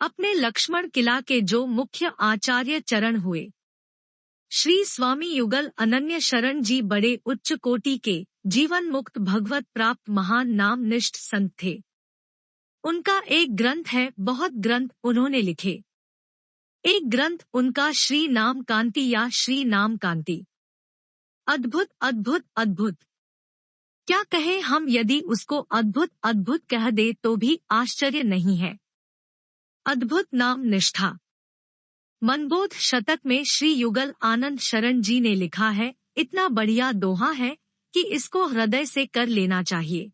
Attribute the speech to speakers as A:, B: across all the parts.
A: अपने लक्ष्मण किला के जो मुख्य आचार्य चरण हुए श्री स्वामी युगल अनन्य शरण जी बड़े उच्च कोटि के जीवन मुक्त भगवत प्राप्त महान नाम निष्ठ संत थे। उनका एक ग्रंथ है, बहुत ग्रंथ उन्होंने लिखे। एक ग्रंथ उनका श्री नाम कांति या श्री नाम कांति। अद्भुत अद्भुत अद्भुत, क्या कहें हम, यदि उसको अद्भुत अद्भुत कह दे तो भी आश्चर्य नहीं है। अद्भुत नाम निष्ठा। मनबोध शतक में श्री युगल आनंद शरण जी ने लिखा है, इतना बढ़िया दोहा है कि इसको हृदय से कर लेना चाहिए।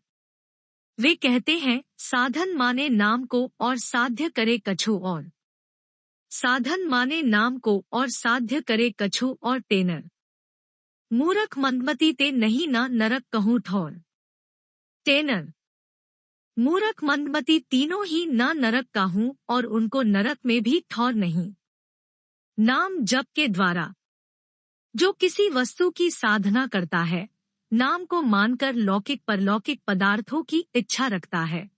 A: वे कहते हैं, साधन माने नाम को और साध्य करे कछु और। साधन माने नाम को और साध्य करे कछु और तेनर। मूरख मंदमती ते नहीं ना नरक कहूँ ठौर। तेनर। मूरख मंदमती तीनों ही ना नरक काहूं और उनको नरक में भी ठौर नहीं। नाम जप के द्वारा जो किसी वस्तु की साधना करता है, नाम को मानकर लौकिक परलौकिक पदार्थों की इच्छा रखता है,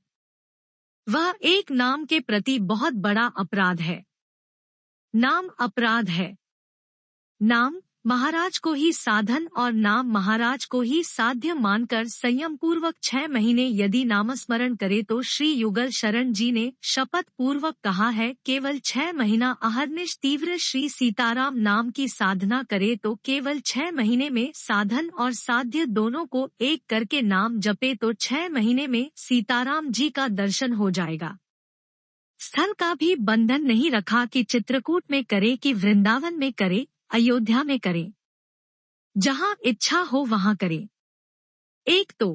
A: वह एक नाम के प्रति बहुत बड़ा अपराध है। नाम अपराध है। नाम महाराज को ही साधन और नाम महाराज को ही साध्य मानकर संयम पूर्वक 6 महीने यदि नामस्मरण करे तो श्री युगल शरण जी ने शपथ पूर्वक कहा है, केवल 6 महीना अहर्निश तीव्र श्री सीताराम नाम की साधना करे तो केवल 6 महीने में साधन और साध्य दोनों को एक करके नाम जपे तो 6 महीने में सीताराम जी का दर्शन हो जाएगा। स्थल का भी बंधन नहीं रखा कि चित्रकूट में करे कि वृंदावन में करे, अयोध्या में करे, जहां इच्छा हो वहां करे। एक तो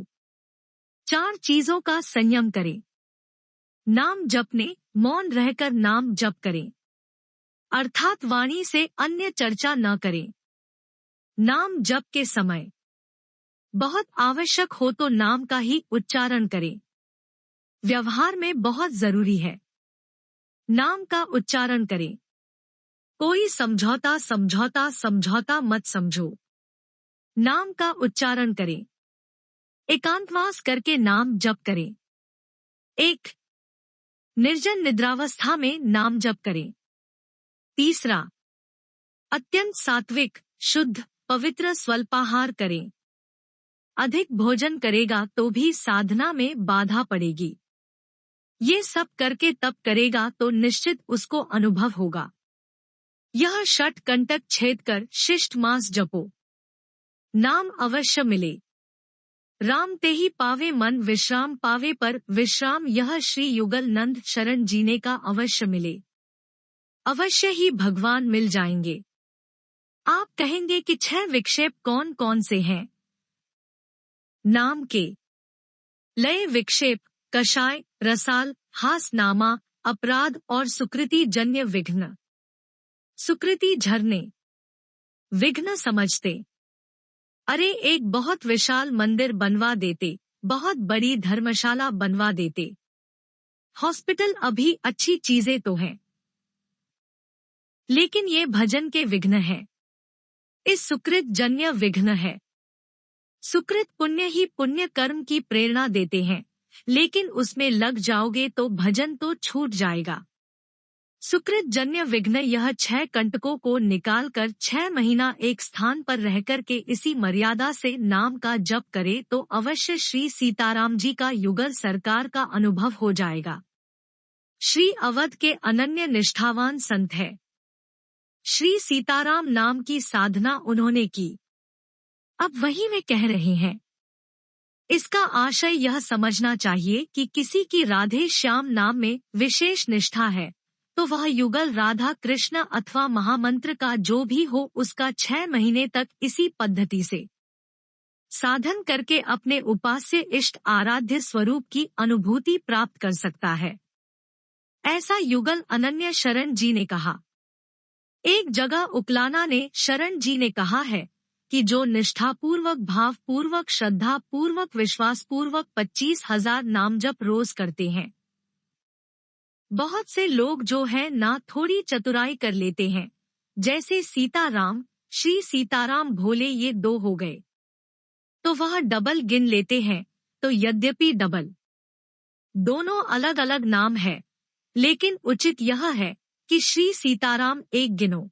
A: 4 चीजों का संयम करे। नाम जपने, मौन रहकर नाम जप करे, अर्थात वाणी से अन्य चर्चा न करे। नाम जप के समय बहुत आवश्यक हो तो नाम का ही उच्चारण करे। व्यवहार में बहुत जरूरी है, नाम का उच्चारण करे। कोई समझौता समझौता समझौता मत समझो, नाम का उच्चारण करे। एकांतवास करके नाम जप करे। 1. निर्जन निद्रावस्था में नाम जप करे। 3. अत्यंत सात्विक, शुद्ध, पवित्र स्वल्पाहार करे। अधिक भोजन करेगा तो भी साधना में बाधा पड़ेगी। ये सब करके तप करेगा तो निश्चित उसको अनुभव होगा। यह षट कंटक छेद कर शिष्ट मास जपो, नाम अवश्य मिले। राम ते ही पावे मन विश्राम पावे, पर विश्राम यह श्री युगल नंद शरण जीने का अवश्य मिले। अवश्य ही भगवान मिल जाएंगे। आप कहेंगे कि 6 विक्षेप कौन कौन से हैं? नाम के लय विक्षेप, कषाय, रसाल, हासनामा, अपराध और सुकृति जन्य विघ्न। सुकृति झरने, विघ्न समझते। अरे एक बहुत विशाल मंदिर बनवा देते, बहुत बड़ी धर्मशाला बनवा देते, हॉस्पिटल, अभी अच्छी चीजें तो हैं, लेकिन ये भजन के विघ्न है। इस सुकृत जन्य विघ्न है। सुकृत पुण्य ही पुण्य कर्म की प्रेरणा देते हैं, लेकिन उसमें लग जाओगे तो भजन तो छूट जाएगा। सुकृत जन्य विघ्न यह 6 कंटकों को निकालकर 6 महीना एक स्थान पर रहकर के इसी मर्यादा से नाम का जप करे तो अवश्य श्री सीताराम जी का युगल सरकार का अनुभव हो जाएगा। श्री अवध के अनन्य निष्ठावान संत है। श्री सीताराम नाम की साधना उन्होंने की। अब वही वे कह रहे हैं। इसका आशय यह समझना चाहिए कि किसी की राधे श्याम नाम में विशेष निष्ठा है तो वह युगल राधा कृष्ण अथवा महामंत्र का जो भी हो उसका 6 महीने तक इसी पद्धति से साधन करके अपने उपास्य इष्ट आराध्य स्वरूप की अनुभूति प्राप्त कर सकता है। ऐसा युगल अनन्य शरण जी ने कहा। एक जगह उकलाना ने शरण जी ने कहा है कि जो निष्ठापूर्वक, भाव पूर्वक, श्रद्धा पूर्वक, विश्वास पूर्वक 25,000 नाम जप रोज करते हैं। बहुत से लोग जो है ना थोड़ी चतुराई कर लेते हैं, जैसे सीताराम, श्री सीताराम भोले, ये 2 हो गए तो वह डबल गिन लेते हैं। तो यद्यपि डबल दोनों अलग अलग नाम है, लेकिन उचित यह है कि श्री सीताराम एक गिनो।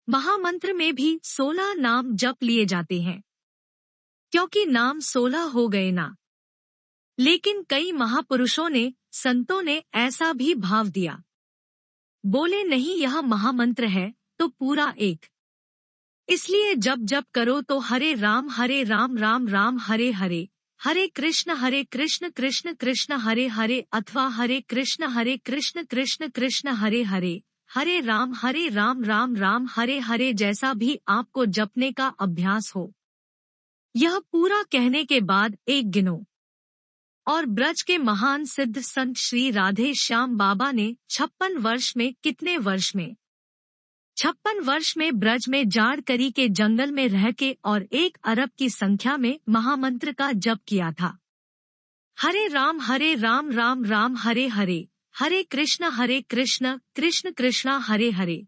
A: महामंत्र में भी 16 नाम जप लिए जाते हैं, क्योंकि नाम 16 हो गए ना। लेकिन कई महापुरुषों ने, संतों ने ऐसा भी भाव दिया, बोले नहीं यह महामंत्र है तो पूरा एक। इसलिए जब जप करो तो हरे राम राम राम हरे हरे, हरे कृष्ण कृष्ण कृष्ण हरे हरे, अथवा हरे कृष्ण कृष्ण कृष्ण हरे हरे, हरे राम राम राम हरे हरे, जैसा भी आपको जपने का अभ्यास हो। यह पूरा कहने के बाद एक गिनो। और ब्रज के महान सिद्ध संत श्री राधे श्याम बाबा ने 56 वर्ष में, कितने वर्ष में? 56 वर्ष में ब्रज में जाड़ करी के जंगल में रह के और 1 अरब की संख्या में महामंत्र का जप किया था। हरे राम राम राम हरे हरे, हरे कृष्ण कृष्ण कृष्ण हरे हरे।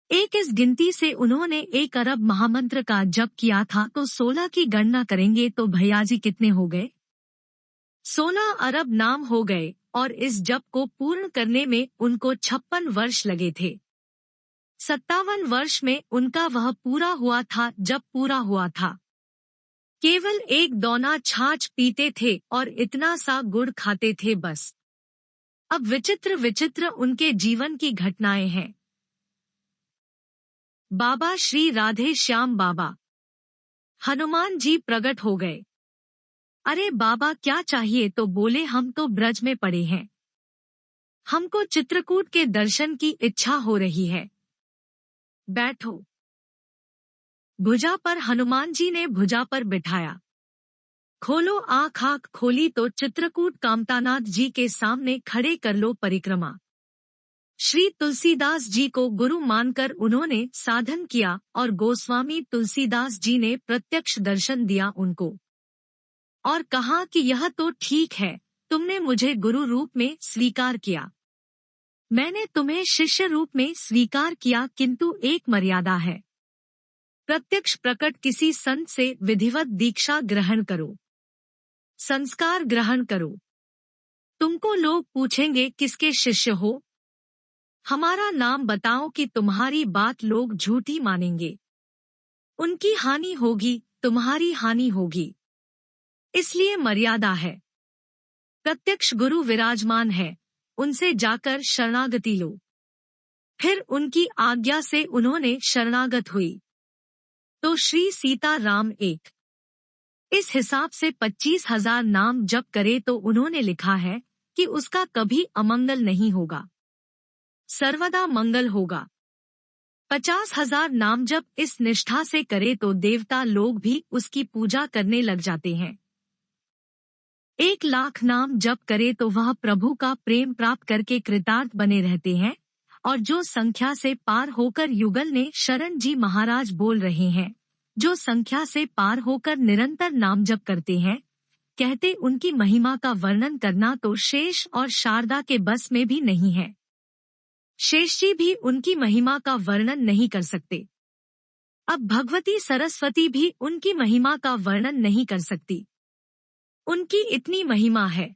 A: एक इस गिनती से उन्होंने 1 अरब महामंत्र का जप किया था, तो 16 की गणना करेंगे तो भैयाजी कितने हो गए? 16 अरब नाम हो गए, और इस जप को पूर्ण करने में उनको 56 वर्ष लगे थे। 57 वर्ष में उनका वह पूरा हुआ था जब पूरा हुआ था। केवल 1 दौना छाछ पीते थे और इतना सा गुड़ खाते थे बस। अब विचित्र विचित्र उनके जीवन की घटनाएं हैं। बाबा श्री राधे श्याम बाबा, हनुमान जी प्रकट हो गए। अरे बाबा क्या चाहिए? तो बोले हम तो ब्रज में पड़े हैं, हमको चित्रकूट के दर्शन की इच्छा हो रही है, बैठो। भुजा पर हनुमान जी ने भुजा पर बिठाया। खोलो आँख खोली तो चित्रकूट कामतानाथ जी के सामने खड़े कर लो परिक्रमा। श्री तुलसीदास जी को गुरु मानकर उन्होंने साधन किया और गोस्वामी तुलसीदास जी ने प्रत्यक्ष दर्शन दिया उनको और कहा कि यह तो ठीक है, तुमने मुझे गुरु रूप में स्वीकार किया, मैंने तुम्हें शिष्य रूप में स्वीकार किया, किंतु एक मर्यादा है। प्रत्यक्ष प्रकट किसी संत से विधिवत दीक्षा ग्रहण करो, संस्कार ग्रहण करो। तुमको लोग पूछेंगे किसके शिष्य हो, हमारा नाम बताओ कि तुम्हारी बात लोग झूठी मानेंगे, उनकी हानि होगी, तुम्हारी हानि होगी। इसलिए मर्यादा है। प्रत्यक्ष गुरु विराजमान है, उनसे जाकर शरणागति लो। फिर उनकी आज्ञा से उन्होंने शरणागत हुई तो श्री सीता राम एक। इस हिसाब से 25,000 नाम जप करे तो उन्होंने लिखा है कि उसका कभी अमंगल नहीं होगा, सर्वदा मंगल होगा। 50,000 नाम जप इस निष्ठा से करे तो देवता लोग भी उसकी पूजा करने लग जाते हैं। 1,00,000 नाम जप करे तो वह प्रभु का प्रेम प्राप्त करके कृतार्थ बने रहते हैं। और जो संख्या से पार होकर युगल ने शरण जी महाराज बोल रहे हैं, जो संख्या से पार होकर निरंतर नाम जप करते हैं, कहते उनकी महिमा का वर्णन करना तो शेष और शारदा के बस में भी नहीं है। शेष जी भी उनकी महिमा का वर्णन नहीं कर सकते। अब भगवती सरस्वती भी उनकी महिमा का वर्णन नहीं कर सकती, उनकी इतनी महिमा है।